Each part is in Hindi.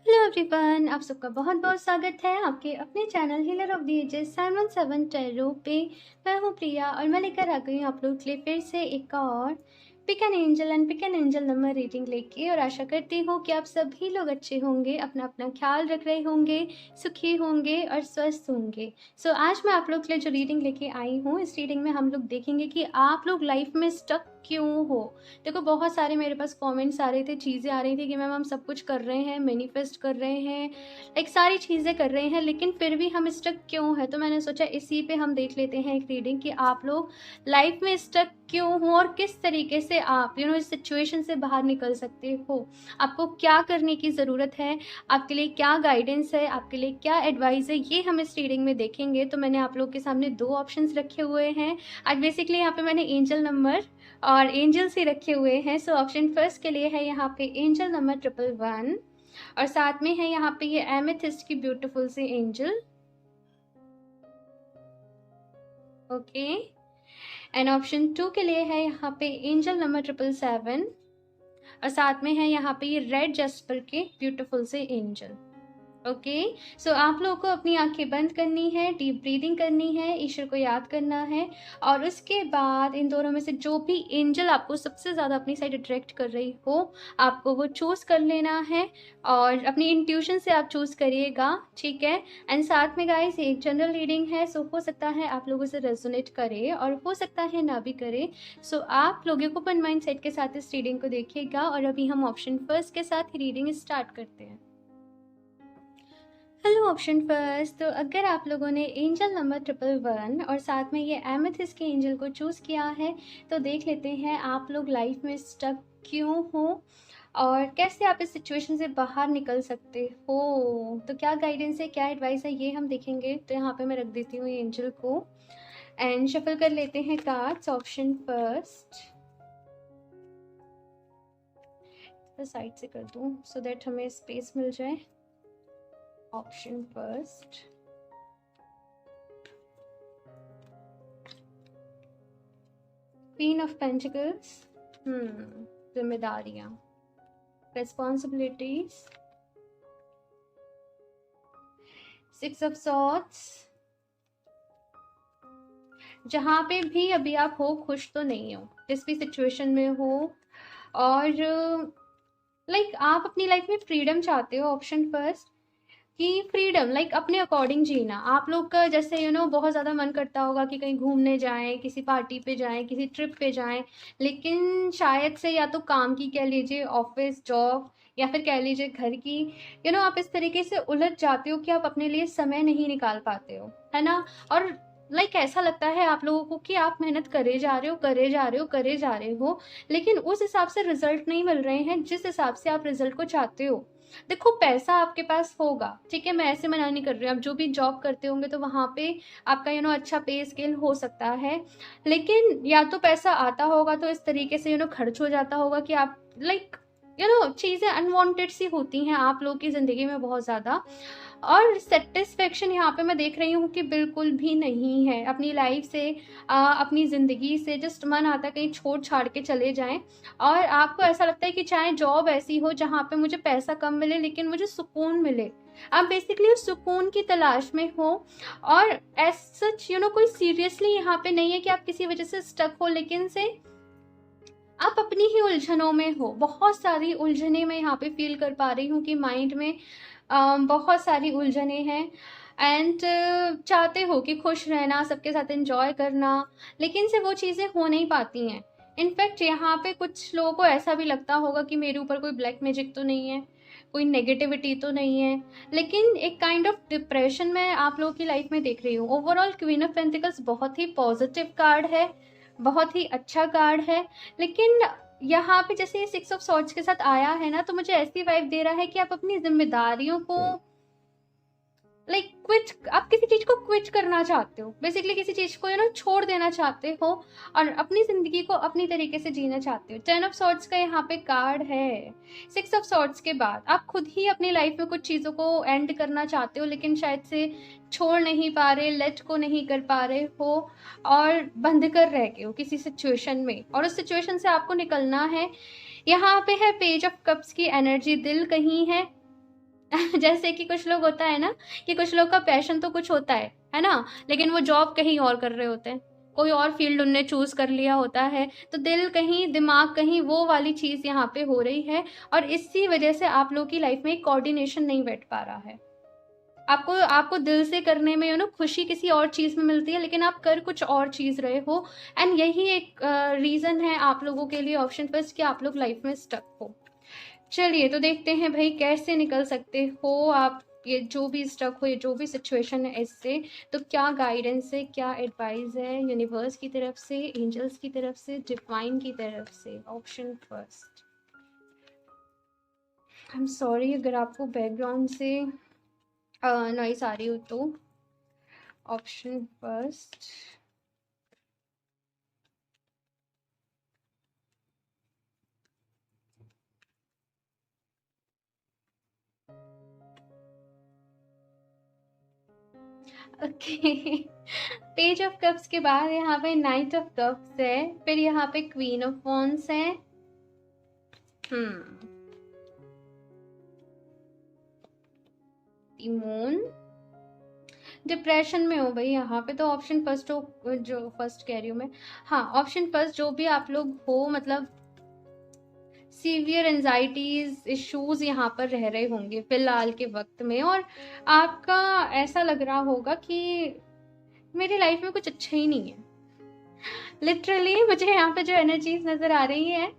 हेलो एवरीवन, आप सबका बहुत बहुत स्वागत है आपके अपने channel healer of the ages 717 tarot पे। मैं हूँ प्रिया और मैं लेकर आ गई हूँ आप लोग के लिए फिर से एक और pick an angel and pick an angel number reading लेके। और आशा करती हूँ कि आप सभी लोग अच्छे होंगे, अपना अपना ख्याल रख रहे होंगे, सुखी होंगे और स्वस्थ होंगे। सो आज मैं आप लोग के लिए जो रीडिंग लेके आई हूँ, इस रीडिंग में हम लोग देखेंगे कि आप लोग लाइफ में स्टक क्यों हो। देखो, बहुत सारे मेरे पास कमेंट्स आ रहे थे, चीज़ें आ रही थी कि मैम हम सब कुछ कर रहे हैं, मैनिफेस्ट कर रहे हैं, एक सारी चीज़ें कर रहे हैं, लेकिन फिर भी हम स्टक क्यों है। तो मैंने सोचा इसी पे हम देख लेते हैं एक रीडिंग कि आप लोग लाइफ में स्टक क्यों हो और किस तरीके से आप इस सिचुएशन से बाहर निकल सकते हो। आपको क्या करने की ज़रूरत है, आपके लिए क्या गाइडेंस है, आपके लिए क्या एडवाइस है, ये हम इस रीडिंग में देखेंगे। तो मैंने आप लोग के सामने 2 ऑप्शंस रखे हुए हैं। आज बेसिकली यहाँ पे मैंने एंजल नंबर और एंजल्स ही रखे हुए हैं। सो ऑप्शन फर्स्ट के लिए है यहाँ पे एंजल नंबर 111 और साथ में है यहाँ पे ये एमेथिस्ट की beautiful sea angel. Okay, and option 2 के लिए है यहाँ पे एंजल नंबर 777 और साथ में है यहाँ पे ये रेड जस्पर के ब्यूटीफुल से एंजल। ओके, सो आप लोगों को अपनी आंखें बंद करनी है, डीप ब्रीदिंग करनी है, ईश्वर को याद करना है और उसके बाद इन दोनों में से जो भी एंजल आपको सबसे ज़्यादा अपनी साइड अट्रैक्ट कर रही हो, आपको वो चूज़ कर लेना है और अपनी इंट्यूशन से आप चूज़ करिएगा, ठीक है। एंड साथ में गाइस, ये एक जनरल रीडिंग है, सो हो सकता है आप लोगों से रेजोनेट करे और हो सकता है ना भी करे। सो आप लोग एक ओपन माइंड सेट के साथ इस रीडिंग को देखिएगा और अभी हम ऑप्शन फर्स्ट के साथ ही रीडिंग स्टार्ट करते हैं। हेलो ऑप्शन फर्स्ट, तो अगर आप लोगों ने एंजल नंबर 111 और साथ में ये एमेथिस्ट के एंजल को चूज़ किया है, तो देख लेते हैं आप लोग लाइफ में स्टक क्यों हो और कैसे आप इस सिचुएशन से बाहर निकल सकते हो। तो क्या गाइडेंस है, क्या एडवाइस है, ये हम देखेंगे। तो यहाँ पे मैं रख देती हूँ एंजल को एंड शफल कर लेते हैं कार्ड्स। ऑप्शन फर्स्ट साइड से कर दूँ सो दैट हमें स्पेस मिल जाए। Option first, queen of pentacles, जिम्मेदारियां, रिस्पॉन्सिबिलिटीज, 6 ऑफ सॉर्ड्स। जहाँ पे भी अभी आप हो, खुश तो नहीं हो, जिस भी सिचुएशन में हो और लाइक आप अपनी लाइफ में फ्रीडम चाहते हो। ऑप्शन फर्स्ट कि फ्रीडम लाइक अपने अकॉर्डिंग जीना। आप लोग का जैसे बहुत ज़्यादा मन करता होगा कि कहीं घूमने जाएं, किसी पार्टी पे जाएं, किसी ट्रिप पे जाएं, लेकिन शायद से या तो काम की कह लीजिए, ऑफिस जॉब, या फिर कह लीजिए घर की, आप इस तरीके से उलझ जाते हो कि आप अपने लिए समय नहीं निकाल पाते हो, है ना। और लाइक ऐसा लगता है आप लोगों को कि आप मेहनत करे जा रहे हो, करे जा रहे हो, करे जा रहे हो, लेकिन उस हिसाब से रिजल्ट नहीं मिल रहे हैं जिस हिसाब से आप रिजल्ट को चाहते हो। देखो, पैसा आपके पास होगा, ठीक है, मैं ऐसे मना नहीं कर रही हूँ। आप जो भी जॉब करते होंगे तो वहाँ पे आपका अच्छा पे स्केल हो सकता है, लेकिन या तो पैसा आता होगा तो इस तरीके से खर्च हो जाता होगा कि आप लाइक चीज़ें अनवांटेड सी होती हैं आप लोगों की ज़िंदगी में बहुत ज़्यादा। और सेटिस्फेक्शन यहाँ पे मैं देख रही हूँ कि बिल्कुल भी नहीं है अपनी लाइफ से, अपनी ज़िंदगी से। जस्ट मन आता है कहीं छोड़ छाड़ के चले जाएं और आपको ऐसा लगता है कि चाहे जॉब ऐसी हो जहाँ पे मुझे पैसा कम मिले लेकिन मुझे सुकून मिले। आप बेसिकली उस सुकून की तलाश में हो और एज सच कोई सीरियसली यहाँ पे नहीं है कि आप किसी वजह से स्टक हो, लेकिन से आप अपनी ही उलझनों में हो। बहुत सारी उलझने मैं यहाँ पे फील कर पा रही हूँ कि माइंड में बहुत सारी उलझने हैं एंड चाहते हो कि खुश रहना, सबके साथ एंजॉय करना, लेकिन से वो चीज़ें हो नहीं पाती हैं। इनफैक्ट यहाँ पे कुछ लोगों को ऐसा भी लगता होगा कि मेरे ऊपर कोई ब्लैक मैजिक तो नहीं है, कोई नेगेटिविटी तो नहीं है, लेकिन एक काइंड ऑफ डिप्रेशन मैं आप लोगों की लाइफ में देख रही हूँ। ओवरऑल क्वीन ऑफ पेंटिकल्स बहुत ही पॉजिटिव कार्ड है, बहुत ही अच्छा कार्ड है, लेकिन यहाँ पे जैसे ये 6 ऑफ सॉर्ड्स के साथ आया है ना, तो मुझे ऐसी वाइब दे रहा है कि आप अपनी जिम्मेदारियों को लाइक क्विट, आप किसी चीज को क्विट करना चाहते हो, बेसिकली किसी चीज को छोड़ देना चाहते हो और अपनी जिंदगी को अपनी तरीके से जीना चाहते हो। 10 ऑफ सॉर्ड्स का यहाँ पे कार्ड है। 6 ऑफ सॉर्ड्स के बाद आप खुद ही अपनी लाइफ में कुछ चीजों को एंड करना चाहते हो, लेकिन शायद से छोड़ नहीं पा रहे, लेट को नहीं कर पा रहे हो और बंद कर रह गए हो किसी सिचुएशन में और उस सिचुएशन से आपको निकलना है। यहाँ पे है पेज ऑफ कप्स की एनर्जी, दिल कहीं है जैसे कि कुछ लोग होता है ना कि कुछ लोग का पैशन तो कुछ होता है ना, लेकिन वो जॉब कहीं और कर रहे होते हैं, कोई और फील्ड उनने चूज कर लिया होता है, तो दिल कहीं दिमाग कहीं वो वाली चीज यहाँ पे हो रही है, और इसी वजह से आप लोग की लाइफ में कोऑर्डिनेशन नहीं बैठ पा रहा है। आपको आपको दिल से करने में खुशी किसी और चीज में मिलती है, लेकिन आप कर कुछ और चीज रहे हो, एंड यही एक रीजन है आप लोगों के लिए ऑप्शन फर्स्ट कि आप लोग लाइफ में स्टक हो। चलिए तो देखते हैं भाई कैसे निकल सकते हो आप, ये जो भी स्टक हो, ये जो भी सिचुएशन है इससे, तो क्या गाइडेंस है, क्या एडवाइस है यूनिवर्स की तरफ से, एंजल्स की तरफ से, डिवाइन की तरफ से। Option first, I am sorry अगर आपको बैकग्राउंड से नॉइस आ रही हो तो। Option first, okay. Page of cups के बाद यहाँ पे नाइट ऑफ कप्स है, फिर यहाँ पे क्वीन ऑफ वॉन्ड्स है। मून, डिप्रेशन में हो भाई यहाँ पे, तो ऑप्शन फर्स्ट हो, जो फर्स्ट कह रही हूँ मैं, हाँ ऑप्शन फर्स्ट, जो भी आप लोग हो मतलब सीवियर एंजाइटीज इश्यूज यहाँ पर रह रहे होंगे फिलहाल के वक्त में, और आपका ऐसा लग रहा होगा कि मेरी लाइफ में कुछ अच्छा ही नहीं है। लिटरली मुझे यहाँ पे जो एनर्जीज नजर आ रही है,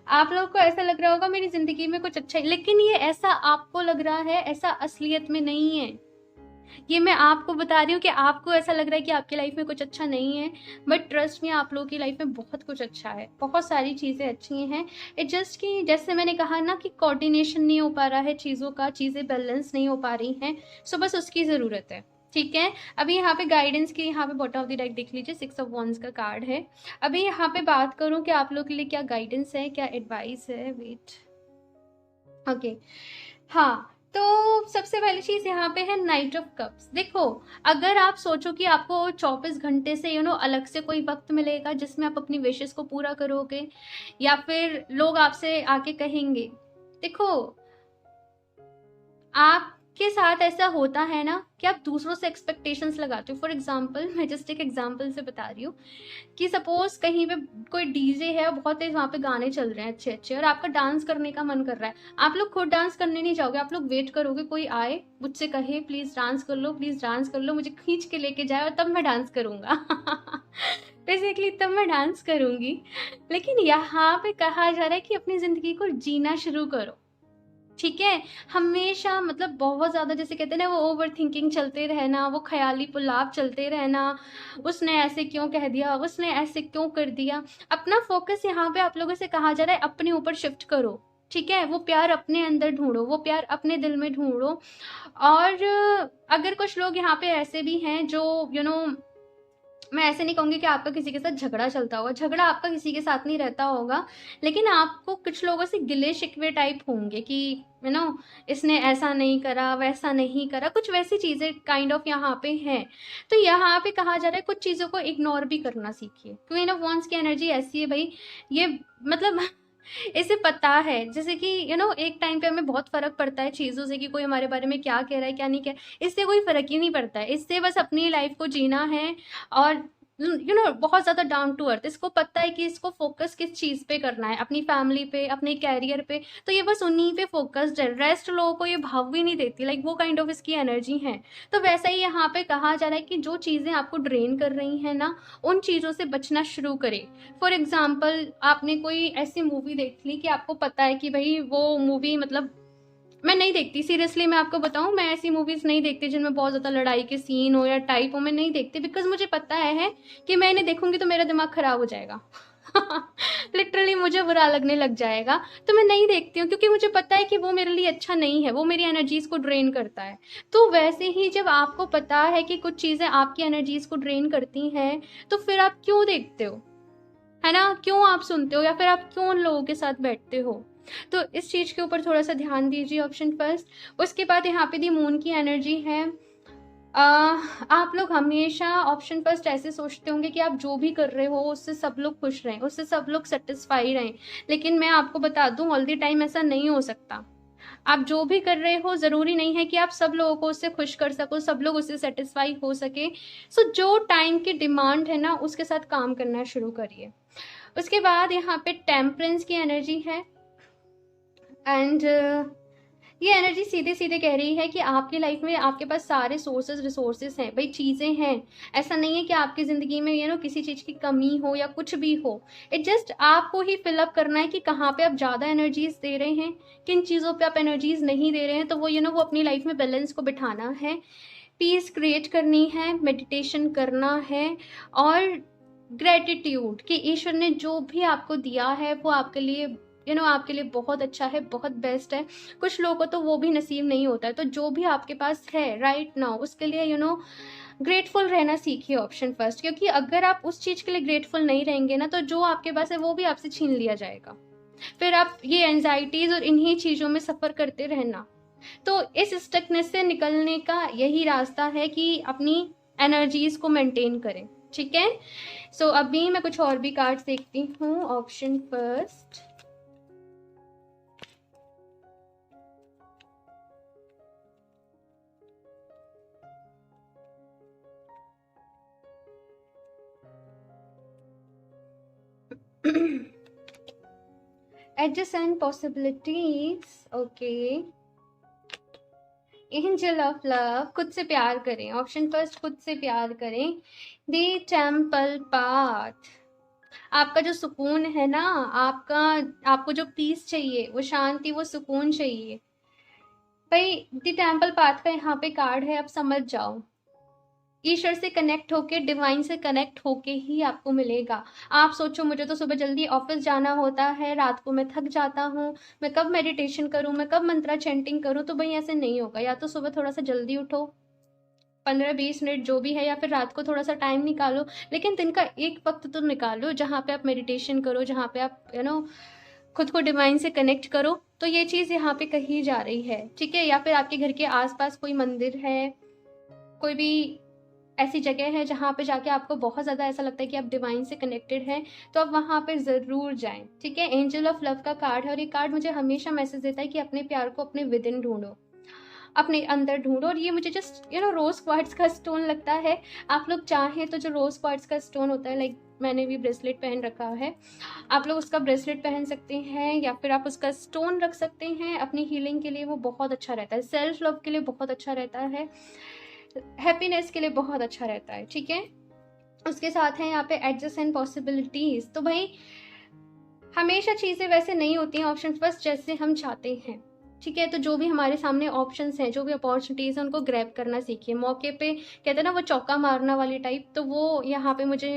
आप लोग को ऐसा लग रहा होगा मेरी जिंदगी में कुछ अच्छा है, लेकिन ये ऐसा आपको लग रहा है, ऐसा असलियत में नहीं है। ये मैं आपको बता रही हूँ कि आपको ऐसा लग रहा है कि आपकी लाइफ में कुछ अच्छा नहीं है, बट ट्रस्ट में आप लोगों की लाइफ में बहुत कुछ अच्छा है, बहुत सारी चीज़ें अच्छी हैं। इट जस्ट कि जैसे मैंने कहा ना कि कोऑर्डिनेशन नहीं हो पा रहा है चीज़ों का, चीज़ें बैलेंस नहीं हो पा रही हैं, सो बस उसकी ज़रूरत है। ठीक है, अभी यहाँ पे गाइडेंस की, यहाँ पे बॉटम ऑफ द डेक देख लीजिए, 6 ऑफ वॉन्ड्स का कार्ड है। अभी यहाँ पे बात करूँ कि आप लोग के लिए क्या गाइडेंस है, क्या एडवाइस है, वेट, ओके हाँ, तो सबसे पहली चीज यहाँ पे है नाइट ऑफ कप्स। देखो, अगर आप सोचो कि आपको 24 घंटे से अलग से कोई वक्त मिलेगा जिसमें आप अपनी विशेस को पूरा करोगे, या फिर लोग आपसे आके कहेंगे, देखो आपके साथ ऐसा होता है ना कि आप दूसरों से एक्सपेक्टेशंस लगाते हो। फॉर एग्जाम्पल, मैं जस्ट एक एग्जाम्पल से बता रही हूँ कि सपोज कहीं पे कोई डीजे है और बहुत तेज वहाँ पे गाने चल रहे हैं अच्छे अच्छे, और आपका डांस करने का मन कर रहा है, आप लोग खुद डांस करने नहीं जाओगे, आप लोग वेट करोगे कोई आए मुझसे कहे प्लीज डांस कर लो, प्लीज डांस कर लो, मुझे खींच के लेके जाए और तब मैं डांस करूंगा। बेसिकली तब मैं डांस करूंगी। लेकिन यहाँ पे कहा जा रहा है कि अपनी जिंदगी को जीना शुरू करो। ठीक है, हमेशा मतलब बहुत ज्यादा जैसे कहते हैं ना, वो ओवर थिंकिंग चलते रहना, वो ख्याली पुलाव चलते रहना, उसने ऐसे क्यों कह दिया, उसने ऐसे क्यों कर दिया। अपना फोकस यहाँ पे आप लोगों से कहा जा रहा है अपने ऊपर शिफ्ट करो। ठीक है, वो प्यार अपने अंदर ढूंढो, वो प्यार अपने दिल में ढूंढो। और अगर कुछ लोग यहाँ पे ऐसे भी हैं जो मैं ऐसे नहीं कहूंगी कि आपका किसी के साथ झगड़ा चलता होगा, झगड़ा आपका किसी के साथ नहीं रहता होगा, लेकिन आपको कुछ लोगों से गिले शिकवे टाइप होंगे कि इसने ऐसा नहीं करा, वैसा नहीं करा, कुछ वैसी चीजें काइंड ऑफ यहाँ पे हैं। तो यहाँ पे कहा जा रहा है कुछ चीजों को इग्नोर भी करना सीखिए। क्वीन ऑफ वॉन्ड्स की एनर्जी ऐसी है भाई, ये मतलब इसे पता है, जैसे कि एक टाइम पे हमें बहुत फर्क पड़ता है चीजों से कि कोई हमारे बारे में क्या कह रहा है क्या नहीं कह रहा है, इससे कोई फर्क ही नहीं पड़ता है, इससे बस अपनी लाइफ को जीना है। और बहुत ज्यादा डाउन टू अर्थ, इसको पता है कि इसको फोकस किस चीज पे करना है, अपनी फैमिली पे, अपने कैरियर पे, तो ये बस उन्हीं पे फोकस्ड है, रेस्ट लोगों को ये भाव भी नहीं देती, लाइक वो काइंड ऑफ इसकी एनर्जी है। तो वैसा ही यहाँ पे कहा जा रहा है कि जो चीजें आपको ड्रेन कर रही हैं ना, उन चीजों से बचना शुरू करें। फॉर एग्जाम्पल, आपने कोई ऐसी मूवी देख ली कि आपको पता है कि भाई वो मूवी मतलब, मैं नहीं देखती सीरियसली, मैं आपको बताऊं, मैं ऐसी मूवीज नहीं देखती जिनमें बहुत ज्यादा लड़ाई के सीन हो या टाइप हो, मैं नहीं देखती, बिकॉज मुझे पता है कि मैं इन्हें देखूंगी तो मेरा दिमाग खराब हो जाएगा। लिटरली मुझे बुरा लगने लग जाएगा, तो मैं नहीं देखती हूँ, क्योंकि मुझे पता है कि वो मेरे लिए अच्छा नहीं है, वो मेरी एनर्जीज को ड्रेन करता है। तो वैसे ही जब आपको पता है कि कुछ चीजें आपकी एनर्जीज को ड्रेन करती हैं, तो फिर आप क्यों देखते हो, है ना, क्यों आप सुनते हो, या फिर आप क्यों उन लोगों के साथ बैठते हो। तो इस चीज के ऊपर थोड़ा सा ध्यान दीजिए, ऑप्शन फर्स्ट। उसके बाद यहाँ पे दी मून की एनर्जी है। आप लोग हमेशा ऑप्शन फर्स्ट ऐसे सोचते होंगे कि आप जो भी कर रहे हो उससे सब लोग खुश रहें, उससे सब लोग सेटिस्फाई रहें, लेकिन मैं आपको बता दूं ऑल द टाइम ऐसा नहीं हो सकता। आप जो भी कर रहे हो ज़रूरी नहीं है कि आप सब लोगों को उससे खुश कर सको, सब लोग उससे सेटिस्फाई हो सके। सो जो टाइम की डिमांड है ना, उसके साथ काम करना शुरू करिए। उसके बाद यहाँ पे टेम्परेंस की एनर्जी है एंड ये एनर्जी सीधे सीधे कह रही है कि आपकी लाइफ में आपके पास सारे सोर्सेज रिसोर्सेज हैं भाई, चीज़ें हैं। ऐसा नहीं है कि आपकी ज़िंदगी में किसी चीज़ की कमी हो या कुछ भी हो। इट जस्ट आपको ही फिलअप करना है कि कहाँ पे आप ज़्यादा एनर्जीज दे रहे हैं, किन चीज़ों पे आप एनर्जीज नहीं दे रहे हैं। तो वो वो अपनी लाइफ में बैलेंस को बिठाना है, पीस क्रिएट करनी है, मेडिटेशन करना है और ग्रेटिट्यूड कि ईश्वर ने जो भी आपको दिया है वो आपके लिए आपके लिए बहुत अच्छा है, बहुत बेस्ट है। कुछ लोगों को तो वो भी नसीब नहीं होता है। तो जो भी आपके पास है राइट नाउ, उसके लिए ग्रेटफुल रहना सीखिए ऑप्शन फर्स्ट। क्योंकि अगर आप उस चीज़ के लिए ग्रेटफुल नहीं रहेंगे ना, तो जो आपके पास है वो भी आपसे छीन लिया जाएगा। फिर आप ये एंजाइटीज और इन्हीं चीज़ों में सफ़र करते रहना। तो इस स्टकनेस से निकलने का यही रास्ता है कि अपनी एनर्जीज को मेंटेन करें। ठीक है, सो अभी मैं कुछ और भी कार्ड्स देखती हूँ। Option first, adjacent possibilities, okay. Angel of love, खुद से प्यार करें। ऑप्शन फर्स्ट, खुद से प्यार करें। द टेम्पल पाथ, आपका जो सुकून है ना, आपको जो पीस चाहिए, वो शांति, वो सुकून चाहिए भाई, द टेम्पल पाथ का यहाँ पे कार्ड है। आप समझ जाओ, ईश्वर से कनेक्ट होके, डिवाइन से कनेक्ट होके ही आपको मिलेगा। आप सोचो, मुझे तो सुबह जल्दी ऑफिस जाना होता है, रात को मैं थक जाता हूँ, मैं कब मेडिटेशन करूँ, मैं कब मंत्रा चैंटिंग करूँ। तो भाई ऐसे नहीं होगा। या तो सुबह थोड़ा सा जल्दी उठो, 15-20 मिनट जो भी है, या फिर रात को थोड़ा सा टाइम निकालो, लेकिन दिन का एक वक्त तो निकालो जहाँ पे आप मेडिटेशन करो, जहाँ पे आप खुद को डिवाइन से कनेक्ट करो। तो ये चीज़ यहाँ पे कही जा रही है। ठीक है, या फिर आपके घर के आसपास कोई मंदिर है, कोई भी ऐसी जगह है जहाँ पे जाके आपको बहुत ज़्यादा ऐसा लगता है कि आप डिवाइन से कनेक्टेड हैं, तो आप वहाँ पे ज़रूर जाएं। ठीक है, एंजल ऑफ लव का कार्ड है और ये कार्ड मुझे हमेशा मैसेज देता है कि अपने प्यार को अपने विद इन ढूंढो, अपने अंदर ढूंढो। और ये मुझे जस्ट रोज क्वार्ट्ज का स्टोन लगता है। आप लोग चाहें तो जो रोज क्वार्ट्ज का स्टोन होता है, लाइक मैंने भी ब्रेसलेट पहन रखा है, आप लोग उसका ब्रेसलेट पहन सकते हैं या फिर आप उसका स्टोन रख सकते हैं। अपनी हीलिंग के लिए वो बहुत अच्छा रहता है, सेल्फ लव के लिए बहुत अच्छा रहता है, हैप्पीनेस के लिए बहुत अच्छा रहता है। ठीक है, उसके साथ है यहाँ पे एडजस्टेंट पॉसिबिलिटीज। तो भाई हमेशा चीज़ें वैसे नहीं होती हैं ऑप्शन फर्स्ट जैसे हम चाहते हैं। ठीक है, तो जो भी हमारे सामने ऑप्शंस हैं, जो भी अपॉर्चुनिटीज़ हैं, उनको ग्रैब करना सीखिए। मौके पे कहते हैं ना वो चौका मारना वाली टाइप, तो वो यहाँ पे मुझे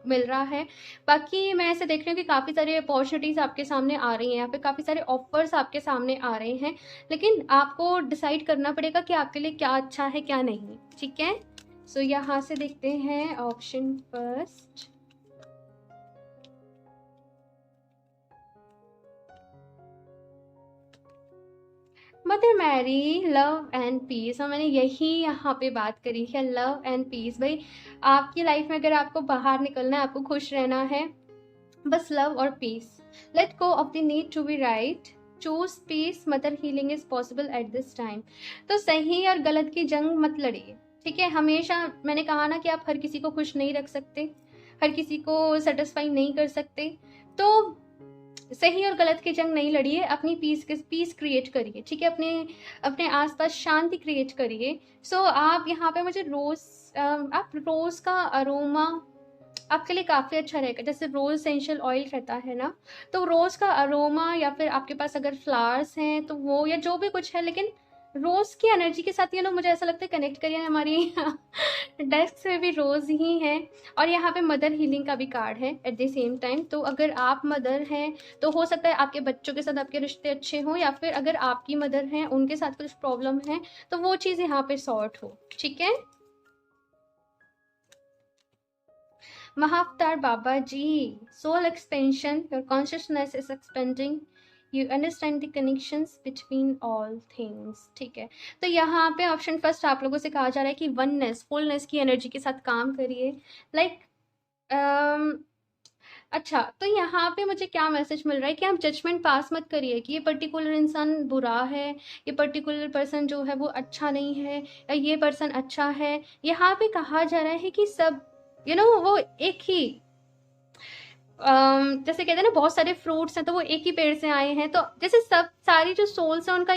मिल रहा है। बाकी मैं ऐसे देख रही हूँ कि काफ़ी सारी अपॉर्चुनिटीज़ आपके सामने आ रही हैं, यहाँ पे काफ़ी सारे ऑफर्स आपके सामने आ रहे हैं, लेकिन आपको डिसाइड करना पड़ेगा कि आपके लिए क्या अच्छा है क्या नहीं। ठीक है, सो यहाँ से देखते हैं option first, Mother Mary, love and peace. और मैंने यही यहाँ पे बात करी है, लव एंड पीस। भाई आपकी लाइफ में अगर आपको बाहर निकलना है, आपको खुश रहना है, बस लव और peace. Let go of the need to be right, choose peace, Mother healing is possible at this time. तो सही और गलत की जंग मत लड़िए। ठीक है, हमेशा मैंने कहा ना कि आप हर किसी को खुश नहीं रख सकते, हर किसी को सेटिस्फाई नहीं कर सकते। तो सही और गलत की जंग नहीं लड़िए, अपनी पीस क्रिएट करिए। ठीक है, अपने अपने आसपास शांति क्रिएट करिए। सो आप यहाँ पे मुझे आप रोज का अरोमा आपके लिए काफ़ी अच्छा रहेगा। जैसे रोज एसेंशियल ऑयल रहता है ना, तो रोज का अरोमा, या फिर आपके पास अगर फ्लावर्स हैं तो वो, या जो भी कुछ है, लेकिन रोज की एनर्जी के साथ मुझे ऐसा लगता है कनेक्ट करिए। हमारी डेस्क से भी रोज ही है और यहाँ पे मदर हीलिंग का भी कार्ड है एट द सेम टाइम। तो अगर आप मदर हैं तो हो सकता है आपके बच्चों के साथ आपके रिश्ते अच्छे हों, या फिर अगर आपकी मदर हैं उनके साथ कुछ प्रॉब्लम है तो वो चीज़ यहाँ पे सॉर्ट हो। ठीक है, Mahavatar Baba ji, soul expansion, your consciousness is expanding, you understand the connections between all things. ठीक है, तो यहाँ पे ऑप्शन फर्स्ट आप लोगों से कहा जा रहा है कि वननेस, फुलनेस की एनर्जी के साथ काम करिए। लाइक अच्छा, तो यहाँ पे मुझे क्या मैसेज मिल रहा है कि आप जजमेंट पास मत करिए कि ये पर्टिकुलर इंसान बुरा है, ये पर्टिकुलर पर्सन जो है वो अच्छा नहीं है, या ये पर्सन अच्छा है। यहाँ पे कहा जा रहा है कि सब वो एक ही जैसे कहते हैं ना, बहुत सारे फ्रूट्स हैं तो वो एक ही पेड़ से आए हैं, तो जैसे सब सारी जो सोल्स हैं उनका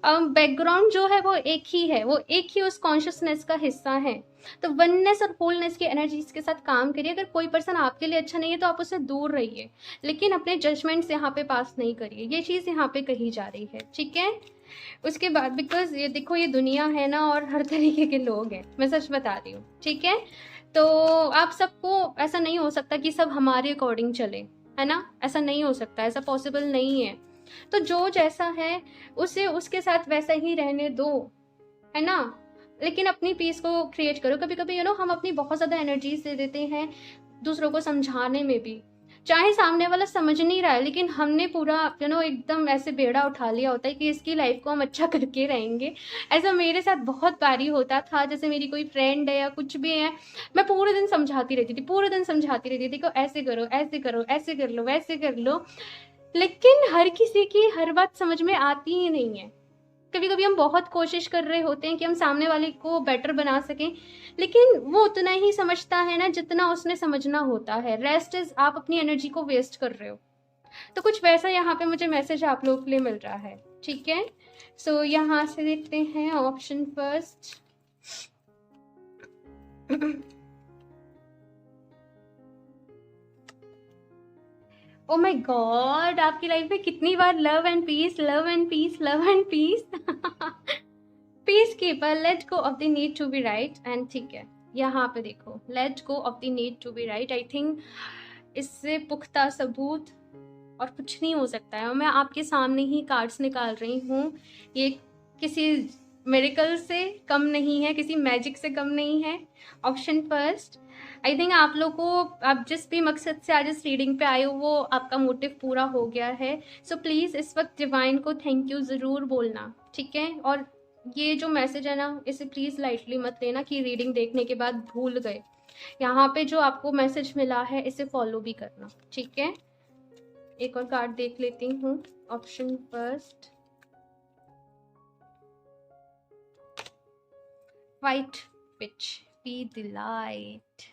बैकग्राउंड जो है वो एक ही है, वो एक ही उस कॉन्शियसनेस का हिस्सा है। तो वननेस और होलनेस की एनर्जीज के साथ काम करिए। अगर कोई पर्सन आपके लिए अच्छा नहीं है तो आप उससे दूर रहिए, लेकिन अपने जजमेंट्स यहाँ पे पास नहीं करिए। ये चीज़ यहाँ पे कही जा रही है, ठीक है। उसके बाद बिकॉज ये देखो, ये दुनिया है ना, और हर तरीके के लोग हैं, मैं सच बता रही हूँ, ठीक है। तो आप सबको, ऐसा नहीं हो सकता कि सब हमारे अकॉर्डिंग चले, है ना, ऐसा नहीं हो सकता, ऐसा पॉसिबल नहीं है। तो जो जैसा है उसे उसके साथ वैसा ही रहने दो, है ना। लेकिन अपनी पीस को क्रिएट करो। कभी कभी हम अपनी बहुत ज़्यादा एनर्जीज दे देते हैं दूसरों को समझाने में भी, चाहे सामने वाला समझ नहीं रहा है, लेकिन हमने पूरा एकदम ऐसे बेड़ा उठा लिया होता है कि इसकी लाइफ को हम अच्छा करके रहेंगे। ऐसा मेरे साथ बहुत बारी होता था। जैसे मेरी कोई फ्रेंड है या कुछ भी है, मैं पूरे दिन समझाती रहती थी, पूरे दिन समझाती रहती थी, देखो ऐसे करो, ऐसे करो, ऐसे कर लो, वैसे कर लो। लेकिन हर किसी की हर बात समझ में आती ही नहीं है। कभी कभी हम बहुत कोशिश कर रहे होते हैं कि हम सामने वाले को बेटर बना सकें, लेकिन वो उतना ही समझता है ना जितना उसने समझना होता है। रेस्ट इज, आप अपनी एनर्जी को वेस्ट कर रहे हो। तो कुछ वैसा यहाँ पे मुझे मैसेज आप लोगों के लिए मिल रहा है, ठीक है। सो यहाँ से देखते हैं option first. Oh my god, आपकी लाइफ में कितनी बार love and peace, love and peace, love and peace. Peace keeper, let go of the need to be right. And ठीक है, यहाँ पे देखो, let go of the need to be right. I think इससे पुख्ता सबूत और कुछ नहीं हो सकता है। और मैं आपके सामने ही कार्ड्स निकाल रही हूँ। ये किसी मिरेकल से कम नहीं है, किसी मैजिक से कम नहीं है। ऑप्शन फर्स्ट, आई थिंक आप लोग को, आप जिस भी मकसद से आज इस रीडिंग पे आए हो वो आपका मोटिव पूरा हो गया है। सो प्लीज़ इस वक्त डिवाइन को थैंक यू ज़रूर बोलना, ठीक है। और ये जो मैसेज है ना, इसे प्लीज़ लाइटली मत लेना कि रीडिंग देखने के बाद भूल गए। यहाँ पे जो आपको मैसेज मिला है इसे फॉलो भी करना, ठीक है। एक और कार्ड देख लेती हूँ। Option first, white which, be the light.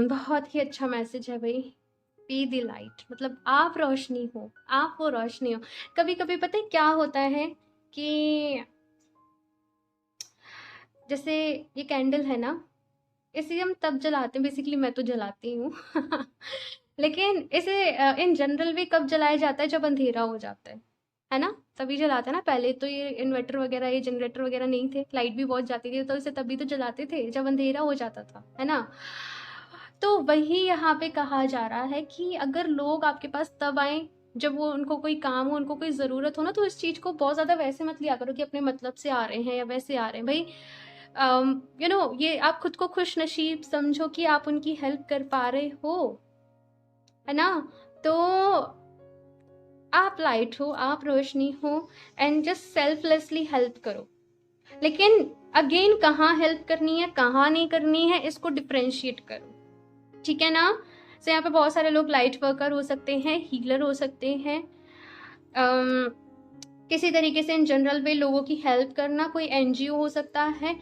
बहुत ही अच्छा मैसेज है भाई। बी द लाइट मतलब आप रोशनी हो, आप वो रोशनी हो। कभी कभी पता है क्या होता है कि जैसे ये कैंडल है ना, इसे हम तब जलाते हैं, बेसिकली मैं तो जलाती हूँ। लेकिन इसे इन जनरल भी कब जलाया जाता है, जब अंधेरा हो जाता है ना, तभी जलाते हैं ना। पहले तो ये इन्वर्टर वगैरह, ये जनरेटर वगैरह नहीं थे, लाइट भी बहुत जाती थी, तो इसे तभी तो जलाते थे जब अंधेरा हो जाता था, है ना। तो वही यहाँ पे कहा जा रहा है कि अगर लोग आपके पास तब आए जब वो, उनको कोई काम हो, उनको कोई ज़रूरत हो ना, तो इस चीज़ को बहुत ज़्यादा वैसे मत लिया करो कि अपने मतलब से आ रहे हैं या वैसे आ रहे हैं भाई। ये आप खुद को खुश नसीब समझो कि आप उनकी हेल्प कर पा रहे हो, है ना। तो आप लाइट हो, आप रोशनी हो, एंड जस्ट सेल्फलेसली हेल्प करो। लेकिन अगेन, कहाँ हेल्प करनी है, कहाँ नहीं करनी है, इसको डिफ्रेंशिएट करो, ठीक है ना। तो यहाँ पे बहुत सारे लोग लाइट वर्कर हो सकते हैं, हीलर हो सकते हैं, किसी तरीके से इन जनरल वे लोगों की हेल्प करना, कोई एनजीओ हो सकता है।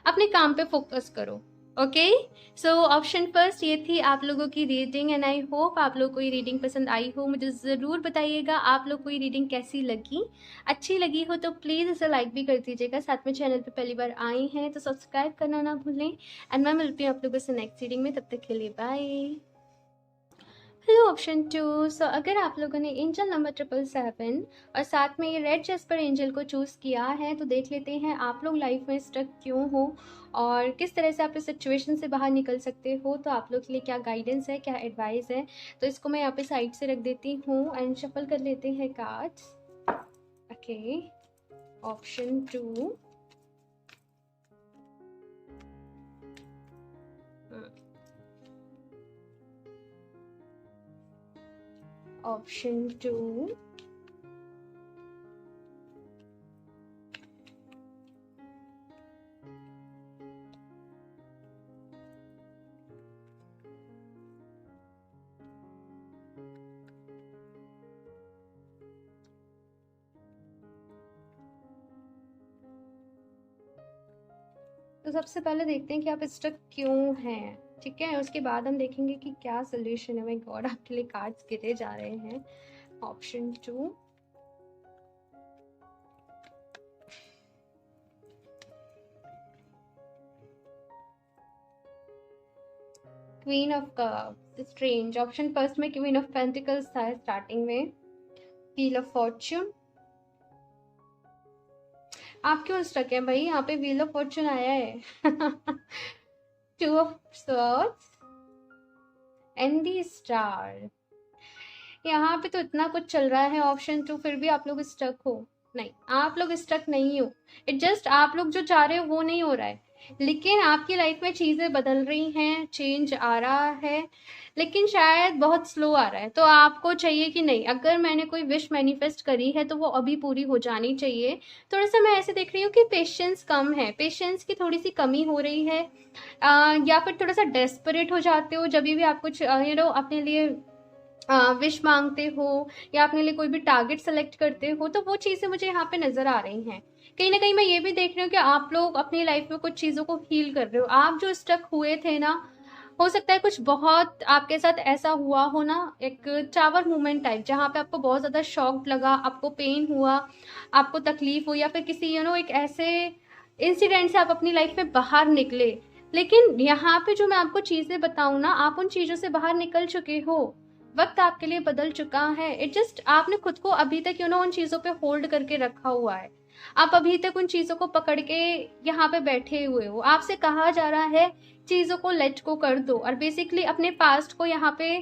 अपने काम पे फोकस करो, ओके। सो ऑप्शन फर्स्ट ये थी आप लोगों की रीडिंग, एंड आई होप आप लोगों को ये रीडिंग पसंद आई हो। मुझे ज़रूर बताइएगा आप लोग को ये रीडिंग कैसी लगी। अच्छी लगी हो तो प्लीज़ इसे लाइक भी कर दीजिएगा। साथ में चैनल पे पहली बार आए हैं तो सब्सक्राइब करना ना भूलें। एंड मैं मिलती हूँ आप लोगों से नेक्स्ट रीडिंग में, तब तक के लिए bye. Hello option two. So अगर आप लोगों ने एंजल नंबर 777 और साथ में ये रेड जेस्पर एंजल को चूज़ किया है, तो देख लेते हैं आप लोग लाइफ में स्टक क्यों हो और किस तरह से आप इस सिचुएशन से बाहर निकल सकते हो। तो आप लोग के लिए क्या गाइडेंस है, क्या एडवाइस है। तो इसको मैं यहाँ पे साइड से रख देती हूँ एंड शफल कर लेते हैं cards. Okay, option two, option two, तो सबसे पहले देखते हैं कि आप स्टक क्यों हैं, ठीक है। उसके बाद हम देखेंगे कि क्या सोल्यूशन है। माय गॉड, आपके लिए कार्ड्स गिरे जा रहे हैं। Option 2, queen of cups, strange. Option first में क्वीन ऑफ पेंटिकल्स था स्टार्टिंग में, व्हील ऑफ फॉर्च्यून। आप क्यों स्टक है भाई, यहाँ पे व्हील ऑफ फॉर्च्यून आया है। 2 of swords and the star. यहाँ पे तो इतना कुछ चल रहा है ऑप्शन 2, फिर भी आप लोग स्टक हो। नहीं, आप लोग स्टक नहीं हो। इट जस्ट आप लोग जो चाह रहे हो वो नहीं हो रहा है, लेकिन आपकी लाइफ में चीज़ें बदल रही हैं, चेंज आ रहा है, लेकिन शायद बहुत स्लो आ रहा है। तो आपको चाहिए कि नहीं, अगर मैंने कोई विश मैनिफेस्ट करी है तो वो अभी पूरी हो जानी चाहिए। थोड़ा सा मैं ऐसे देख रही हूँ कि पेशेंस कम है, पेशेंस की थोड़ी सी कमी हो रही है। या फिर थोड़ा सा डेस्परेट हो जाते हो जब भी आप कुछ अपने लिए विश मांगते हो या अपने लिए कोई भी टारगेट सेलेक्ट करते हो, तो वो चीज़ें मुझे यहाँ पे नज़र आ रही हैं। कहीं ना कहीं मैं ये भी देख रही हूँ कि आप लोग अपनी लाइफ में कुछ चीज़ों को हील कर रहे हो। आप जो स्टक हुए थे ना, हो सकता है कुछ बहुत आपके साथ ऐसा हुआ हो ना, एक टावर मूवमेंट टाइप, जहाँ पे आपको बहुत ज़्यादा शॉक लगा, आपको पेन हुआ, आपको तकलीफ हुई, या फिर किसी एक ऐसे इंसिडेंट से आप अपनी लाइफ में बाहर निकले। लेकिन यहाँ पे जो मैं आपको चीज़ें बताऊँ ना, आप उन चीज़ों से बाहर निकल चुके हो, वक्त आपके लिए बदल चुका है। इट जस्ट आपने खुद को अभी तक उन चीज़ों पे होल्ड करके रखा हुआ है। आप अभी तक उन चीज़ों को पकड़ के यहाँ पे बैठे हुए हो। आपसे कहा जा रहा है चीज़ों को लेट को कर दो, और बेसिकली अपने पास्ट को यहाँ पे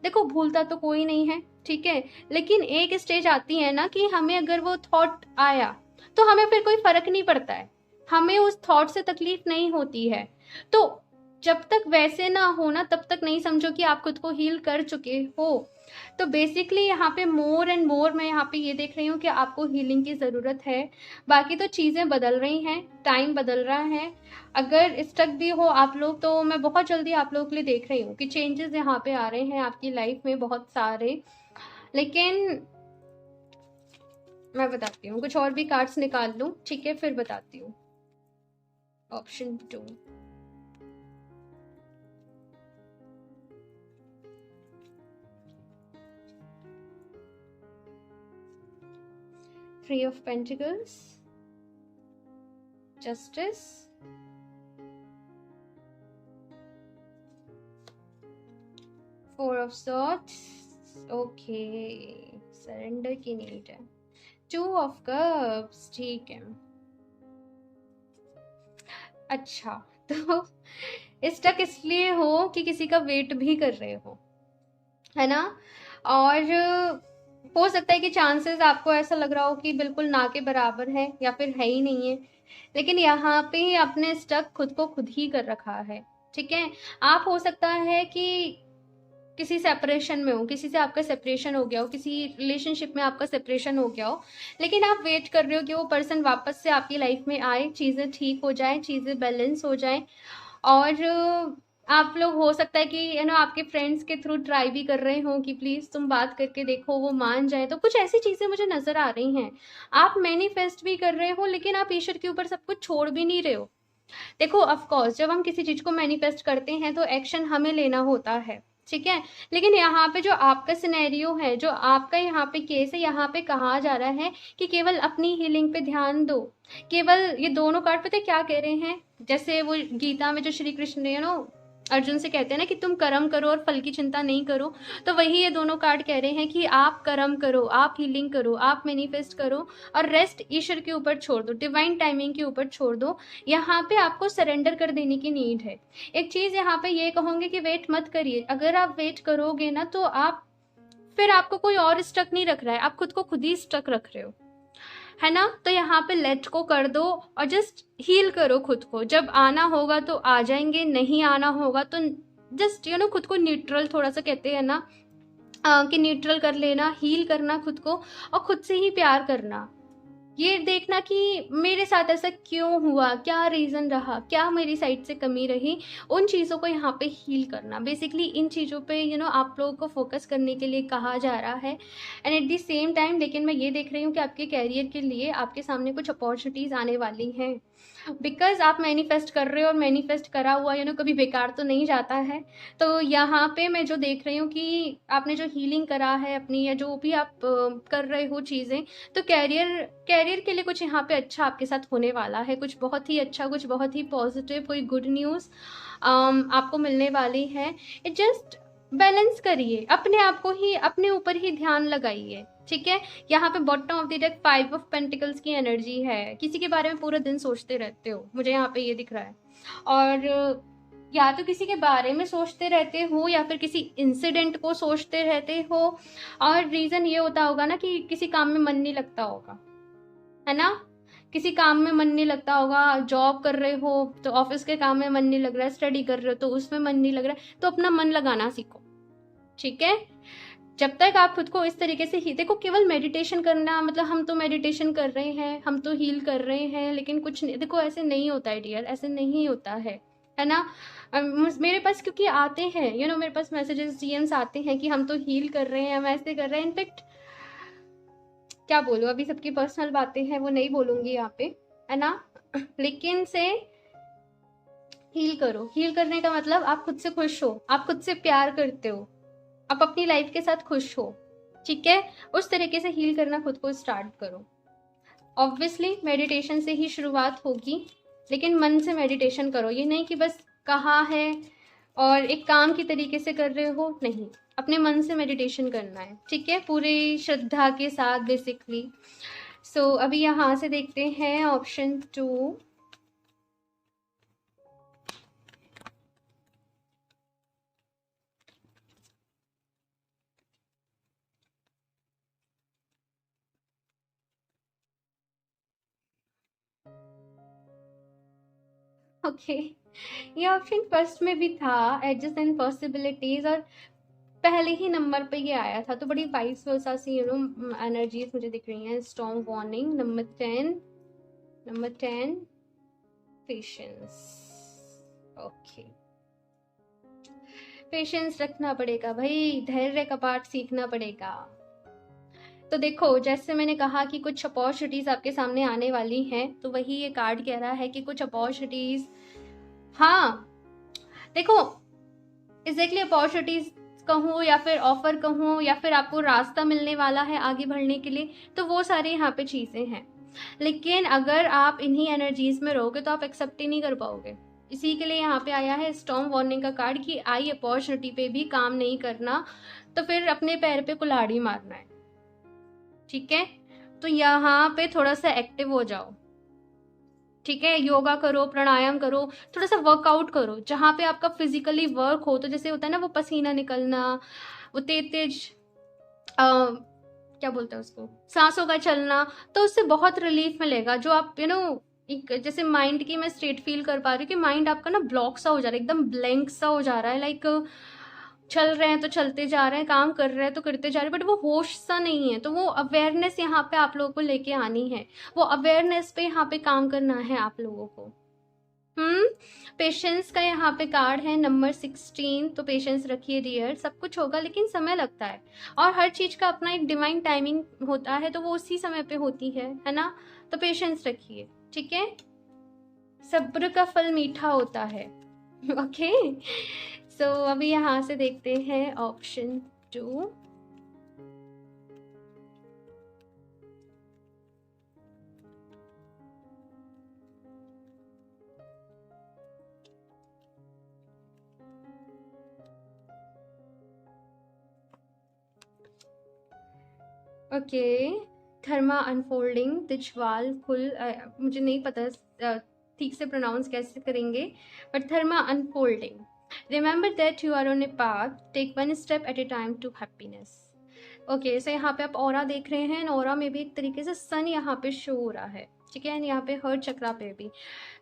देखो, भूलता तो कोई नहीं है, ठीक है, लेकिन एक स्टेज आती है ना कि हमें अगर वो थॉट आया तो हमें फिर कोई फर्क नहीं पड़ता है, हमें उस थॉट से तकलीफ नहीं होती है। तो जब तक वैसे ना हो ना, तब तक नहीं समझो कि आप खुद को हील कर चुके हो। तो बेसिकली यहाँ पे मोर एंड मोर मैं यहाँ पे ये देख रही हूँ कि आपको हीलिंग की ज़रूरत है। बाकी तो चीज़ें बदल रही हैं, टाइम बदल रहा है। अगर स्टक भी हो आप लोग, तो मैं बहुत जल्दी आप लोगों के लिए देख रही हूँ कि चेंजेस यहाँ पे आ रहे हैं आपकी लाइफ में बहुत सारे। लेकिन मैं बताती हूँ, कुछ और भी कार्ड्स निकाल लूँ, ठीक है, फिर बताती हूँ। Option 2, Three of Pentacles, Justice, Four of Swords, okay, surrender की नीड है। Two of Cups, ठीक है। अच्छा, तो स्टक इसलिए हो कि किसी का वेट भी कर रहे हो, है ना। और हो सकता है कि चांसेस आपको ऐसा लग रहा हो कि बिल्कुल ना के बराबर है या फिर है ही नहीं है, लेकिन यहाँ पे ही आपने स्टक खुद को खुद ही कर रखा है, ठीक है। आप हो सकता है कि किसी सेपरेशन में हो, किसी से आपका सेपरेशन हो गया हो, किसी रिलेशनशिप में आपका सेपरेशन हो गया हो, लेकिन आप वेट कर रहे हो कि वो पर्सन वापस से आपकी लाइफ में आए, चीज़ें ठीक हो जाए, चीज़ें बैलेंस हो जाए। और आप लोग हो सकता है कि आपके फ्रेंड्स के थ्रू ट्राई भी कर रहे हो कि प्लीज़ तुम बात करके देखो, वो मान जाए। तो कुछ ऐसी चीज़ें मुझे नज़र आ रही हैं। आप मैनिफेस्ट भी कर रहे हो, लेकिन आप ईश्वर के ऊपर सब कुछ छोड़ भी नहीं रहे हो। देखो, ऑफ कोर्स जब हम किसी चीज़ को मैनिफेस्ट करते हैं तो एक्शन हमें लेना होता है, ठीक है। लेकिन यहाँ पे जो आपका सिनेरियो है, जो आपका यहाँ पे केस है, यहाँ पे कहा जा रहा है कि केवल अपनी हीलिंग पे ध्यान दो। केवल ये दोनों कार्ड पता है क्या कह रहे हैं, जैसे वो गीता में जो श्री कृष्ण ने अर्जुन से कहते हैं ना कि तुम कर्म करो और फल की चिंता नहीं करो, तो वही ये दोनों कार्ड कह रहे हैं कि आप कर्म करो, आप हीलिंग करो, आप मैनिफेस्ट करो, और रेस्ट ईश्वर के ऊपर छोड़ दो, डिवाइन टाइमिंग के ऊपर छोड़ दो। यहाँ पे आपको सरेंडर कर देने की नीड है। एक चीज़ यहाँ पे ये कहूँगी कि वेट मत करिए। अगर आप वेट करोगे ना, तो आप फिर आपको कोई और स्टक नहीं रख रहा है, आप खुद को खुद ही स्टक रख रहे हो, है ना। तो यहाँ पे लेट को कर दो और जस्ट हील करो खुद को। जब आना होगा तो आ जाएंगे, नहीं आना होगा तो जस्ट खुद को न्यूट्रल, थोड़ा सा कहते हैं ना कि न्यूट्रल कर लेना, हील करना खुद को, और खुद से ही प्यार करना। ये देखना कि मेरे साथ ऐसा क्यों हुआ, क्या रीज़न रहा, क्या मेरी साइड से कमी रही, उन चीज़ों को यहाँ पे हील करना। बेसिकली इन चीज़ों पे आप लोगों को फ़ोकस करने के लिए कहा जा रहा है। And at the same time लेकिन मैं ये देख रही हूँ कि आपके करियर के लिए आपके सामने कुछ अपॉर्चुनिटीज़ आने वाली हैं। बिकॉज़ आप मैनिफेस्ट कर रहे हो और मैनिफेस्ट करा हुआ कभी बेकार तो नहीं जाता है। तो यहाँ पे मैं जो देख रही हूँ कि आपने जो हीलिंग करा है अपनी, या जो भी आप कर रहे हो चीज़ें, तो करियर करियर के लिए कुछ यहाँ पे अच्छा आपके साथ होने वाला है। कुछ बहुत ही अच्छा, कुछ बहुत ही पॉजिटिव, कोई गुड न्यूज़ आपको मिलने वाली है। इट जस्ट बैलेंस करिए, अपने आप को ही, अपने ऊपर ही ध्यान लगाइए, ठीक है। यहाँ पे bottom of the deck 5 of pentacles की एनर्जी है। किसी के बारे में पूरा दिन सोचते रहते हो, मुझे यहाँ पे ये दिख रहा है। और या तो किसी के बारे में सोचते रहते हो या फिर किसी इंसिडेंट को सोचते रहते हो। और रीज़न ये होता होगा ना कि किसी काम में मन नहीं लगता होगा, है ना। किसी काम में मन नहीं लगता होगा, जॉब कर रहे हो तो ऑफिस के काम में मन नहीं लग रहा है, स्टडी कर रहे हो तो उसमें मन नहीं लग रहा है, तो अपना मन लगाना सीखो, ठीक है। जब तक आप खुद को इस तरीके से ही देखो, केवल मेडिटेशन करना मतलब हम तो मेडिटेशन कर रहे हैं, हम तो हील कर रहे हैं, लेकिन कुछ नहीं, देखो ऐसे नहीं होता है डियर, ऐसे नहीं होता है ना। मेरे पास क्योंकि आते हैं मेरे पास मैसेजेस, डीएम्स आते हैं कि हम तो हील कर रहे हैं, हम ऐसे कर रहे हैं। इनफेक्ट क्या बोलूँ, अभी सबकी पर्सनल बातें हैं वो नहीं बोलूँगी यहाँ पे, है ना। लेकिन से हील करो। हील करने का मतलब आप खुद से खुश हो, आप खुद से प्यार करते हो, आप अपनी लाइफ के साथ खुश हो, ठीक है। उस तरीके से हील करना खुद को स्टार्ट करो। ऑब्वियसली मेडिटेशन से ही शुरुआत होगी, लेकिन मन से मेडिटेशन करो। ये नहीं कि बस कहा है और एक काम की तरीके से कर रहे हो, नहीं, अपने मन से मेडिटेशन करना है, ठीक है, पूरी श्रद्धा के साथ बेसिकली। सो अभी यहाँ से देखते हैं ऑप्शन 2। ओके, ये ऑप्शन फर्स्ट में भी था, एडजस्ट एंड पॉसिबिलिटीज, और पहले ही नंबर पे ये आया था, तो बड़ी वाइस वर्सा सी एनर्जीज मुझे दिख रही हैं। Storm warning number 10 patience. Okay, patience रखना पड़ेगा भाई, धैर्य का पाठ सीखना पड़ेगा। तो देखो, जैसे मैंने कहा कि कुछ अपॉर्चुनिटीज आपके सामने आने वाली हैं, तो वही ये कार्ड कह रहा है कि कुछ अपॉर्चुनिटीज, हाँ देखो, एग्जैक्टली अपॉर्चुनिटीज कहूँ या फिर ऑफर कहूँ या फिर आपको रास्ता मिलने वाला है आगे बढ़ने के लिए, तो वो सारे यहाँ पे चीज़ें हैं। लेकिन अगर आप इन्हीं एनर्जीज में रहोगे तो आप एक्सेप्ट ही नहीं कर पाओगे। इसी के लिए यहाँ पे आया है स्टॉर्म वार्निंग का कार्ड कि आई अपॉर्चुनिटी पे भी काम नहीं करना, तो फिर अपने पैर पे कुल्हाड़ी मारना है, ठीक है। तो यहाँ पे थोड़ा सा एक्टिव हो जाओ, ठीक है। योगा करो, प्राणायाम करो, थोड़ा सा वर्कआउट करो, जहाँ पे आपका फिजिकली वर्क हो। तो जैसे होता है ना वो पसीना निकलना, वो तेज तेज क्या बोलते हैं उसको, सांसों का चलना, तो उससे बहुत रिलीफ मिलेगा। जो आप एक जैसे माइंड की मैं स्टेट फील कर पा रही हूँ कि माइंड आपका ना ब्लॉक सा हो जा रहा है, एकदम ब्लैंक सा हो जा रहा है। लाइक चल रहे हैं तो चलते जा रहे हैं, काम कर रहे हैं तो करते जा रहे हैं, बट वो होश सा नहीं है। तो वो अवेयरनेस यहाँ पे आप लोगों को लेके आनी है, वो अवेयरनेस पे यहाँ पे काम करना है आप लोगों को। पेशेंस का यहाँ पे कार्ड है नंबर 16। तो पेशेंस रखिए डियर, सब कुछ होगा लेकिन समय लगता है, और हर चीज का अपना एक डिवाइन टाइमिंग होता है, तो वो उसी समय पे होती है ना। तो पेशेंस रखिए, ठीक है। सब्र का फल मीठा होता है। ओके, सो अभी यहाँ से देखते हैं ऑप्शन 2। ओके, धर्मा अनफोल्डिंग तिजवाल फुल, मुझे नहीं पता ठीक से प्रोनाउंस कैसे करेंगे, but dharma unfolding. Remember that you are on a path, take one step at a time to happiness. Okay, so यहाँ पे आप ऑरा देख रहे हैं, ऑरा में भी एक तरीके से सन यहाँ पे शो हो रहा है, ठीक है। एंड यहाँ पे हर चक्रा पे भी,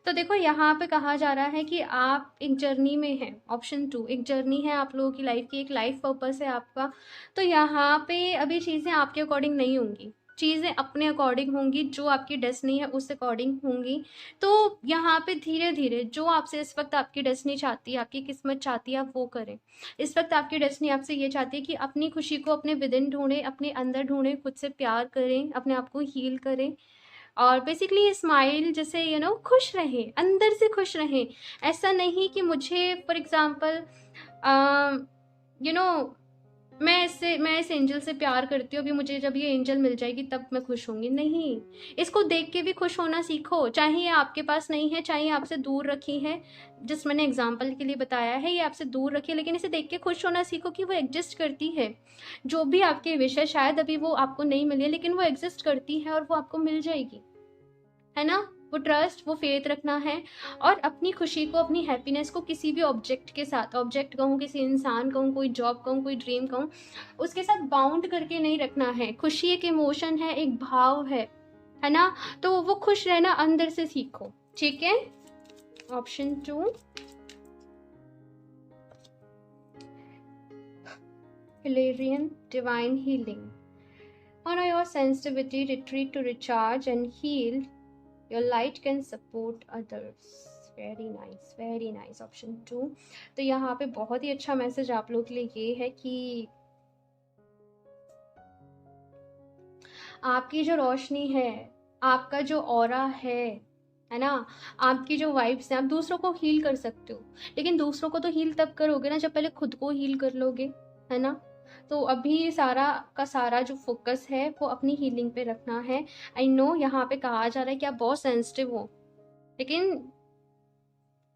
तो देखो यहाँ पे कहा जा रहा है कि आप एक जर्नी में हैं। ऑप्शन 2 एक जर्नी है आप लोगों की लाइफ की, एक लाइफ पर्पस है आपका। तो यहाँ पे अभी चीज़ें आपके अकॉर्डिंग नहीं होंगी, चीज़ें अपने अकॉर्डिंग होंगी, जो आपकी डेस्टिनी है उस अकॉर्डिंग होंगी। तो यहाँ पे धीरे-धीरे जो आपसे इस वक़्त आपकी डेस्टिनी चाहती है, आपकी किस्मत चाहती है, आप वो करें। इस वक़्त आपकी डेस्टिनी आपसे ये चाहती है कि अपनी खुशी को अपने विदिन ढूँढें, अपने अंदर ढूँढें, खुद से प्यार करें, अपने आप को हील करें और बेसिकली स्माइल जैसे खुश रहें, अंदर से खुश रहें। ऐसा नहीं कि मुझे फॉर एग्ज़ाम्पल यू नो मैं इस एंजल से प्यार करती हूँ, अभी मुझे जब ये एंजल मिल जाएगी तब मैं खुश होंगी, नहीं। इसको देख के भी खुश होना सीखो, चाहे ये आपके पास नहीं है, चाहे ये आपसे दूर रखी है, जिस मैंने एग्जाम्पल के लिए बताया है, ये आपसे दूर रखी है, लेकिन इसे देख के खुश होना सीखो कि वो एग्जिस्ट करती है। जो भी आपके विश है, शायद अभी वो आपको नहीं मिली है, लेकिन वो एग्जिस्ट करती है और वो आपको मिल जाएगी, है ना। वो ट्रस्ट, वो फेथ रखना है और अपनी खुशी को, अपनी हैप्पीनेस को किसी भी ऑब्जेक्ट के साथ, ऑब्जेक्ट कहूँ, किसी इंसान कहूँ, कोई जॉब कहूँ, कोई ड्रीम कहूँ, उसके साथ बाउंड करके नहीं रखना है। खुशी एक इमोशन है, एक भाव है ना। तो वो खुश रहना अंदर से सीखो, ठीक है। Option 2, Hilarion divine healing. Honor your sensitivity, retreat to recharge and heal. Your light can support others. Very nice, very nice. Option 2। तो यहाँ पे बहुत ही अच्छा मैसेज आप लोग के लिए ये है कि आपकी जो रोशनी है, आपका जो ऑरा है ना, आपकी जो वाइब्स हैं, आप दूसरों को हील कर सकते हो, लेकिन दूसरों को तो हील तब करोगे ना जब पहले खुद को हील कर लोगे, है ना। तो अभी सारा का सारा जो फोकस है वो अपनी हीलिंग पे रखना है। आई नो यहाँ पे कहा जा रहा है कि आप बहुत सेंसिटिव हो, लेकिन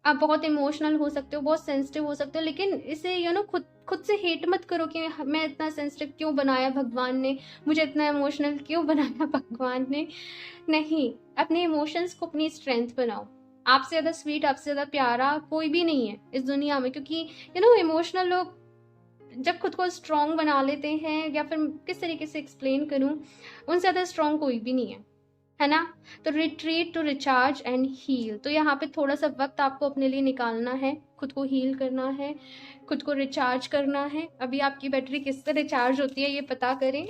आप बहुत इमोशनल हो सकते हो, बहुत सेंसिटिव हो सकते हो, लेकिन इसे खुद से हेट मत करो कि मैं इतना सेंसिटिव क्यों बनाया भगवान ने, मुझे इतना इमोशनल क्यों बनाया भगवान ने। नहीं, अपने इमोशंस को अपनी स्ट्रेंथ बनाओ। आपसे ज़्यादा स्वीट, आपसे ज़्यादा प्यारा कोई भी नहीं है इस दुनिया में, क्योंकि इमोशनल लोग जब खुद को स्ट्रॉन्ग बना लेते हैं, या फिर किस तरीके से एक्सप्लेन करूं, उनसे ज़्यादा स्ट्रॉन्ग कोई भी नहीं है ना। तो retreat to recharge and heal, तो यहाँ पे थोड़ा सा वक्त आपको अपने लिए निकालना है, खुद को हील करना है, खुद को रिचार्ज करना है। अभी आपकी बैटरी किस तरह रिचार्ज होती है ये पता करें।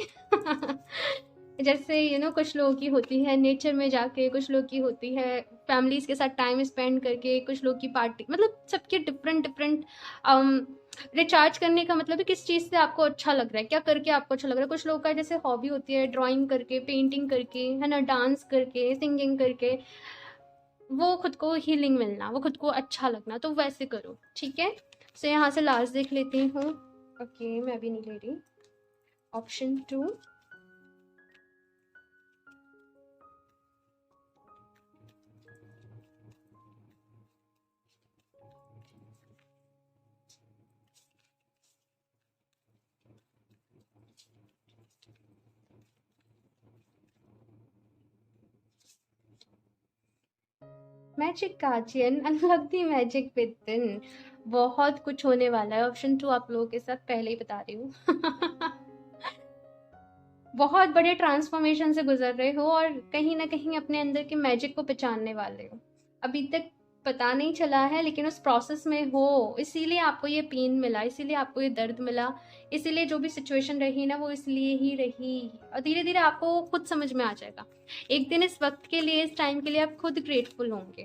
जैसे कुछ लोगों की होती है नेचर में जाके, कुछ लोग की होती है फैमिलीज के साथ टाइम स्पेंड करके, कुछ लोग की पार्टी, मतलब सबके डिफरेंट डिफरेंट रिचार्ज करने का मतलब है किस चीज़ से आपको अच्छा लग रहा है, क्या करके आपको अच्छा लग रहा है। कुछ लोगों का जैसे हॉबी होती है ड्राइंग करके, पेंटिंग करके, है ना, डांस करके, सिंगिंग करके, वो खुद को हीलिंग मिलना, वो खुद को अच्छा लगना, तो वैसे करो, ठीक है। सो यहाँ से लास्ट देख लेती हूँ। ओके, मैं अभी नहीं ले रही। Option 2, magic guardian, unlock the magic with in. बहुत कुछ होने वाला है। ऑप्शन 2 आप लोगों के साथ पहले ही बता रही हूँ। बहुत बड़े ट्रांसफॉर्मेशन से गुजर रहे हो और कहीं ना कहीं अपने अंदर के मैजिक को पहचानने वाले हो। अभी तक पता नहीं चला है, लेकिन उस प्रोसेस में हो, इसीलिए आपको ये पेन मिला, इसीलिए आपको ये दर्द मिला, इसीलिए जो भी सिचुएशन रही ना वो इसलिए ही रही। और धीरे धीरे आपको खुद समझ में आ जाएगा। एक दिन इस वक्त के लिए, इस टाइम के लिए आप खुद ग्रेटफुल होंगे।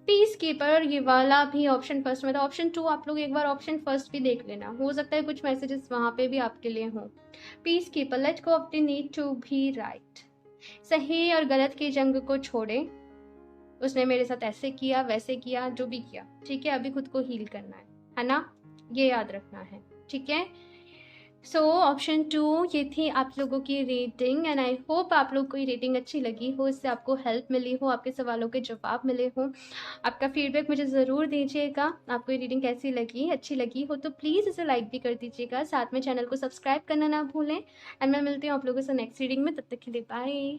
पीस कीपर, ये वाला भी ऑप्शन फर्स्ट में था। ऑप्शन 2 आप लोग एक बार ऑप्शन फर्स्ट भी देख लेना, हो सकता है कुछ मैसेजेस वहां पे भी आपके लिए हों। Peace keeper, let go of the need to be right. सही और गलत की जंग को छोड़े, उसने मेरे साथ ऐसे किया, वैसे किया, जो भी किया, ठीक है, अभी खुद को हील करना है ना, ये याद रखना है, ठीक है। सो ऑप्शन 2 ये थी आप लोगों की रेटिंग, एंड आई होप आप लोग को ये रेटिंग अच्छी लगी हो, इससे आपको हेल्प मिली हो, आपके सवालों के जवाब मिले हो। आपका फीडबैक मुझे ज़रूर दीजिएगा। आपको ये रीडिंग कैसी लगी, अच्छी लगी हो तो प्लीज़ इसे लाइक भी कर दीजिएगा, साथ में चैनल को सब्सक्राइब करना ना भूलें। एंड मैं मिलती हूँ आप लोगों से नेक्स्ट रीडिंग में, तब तक के लिए बाय।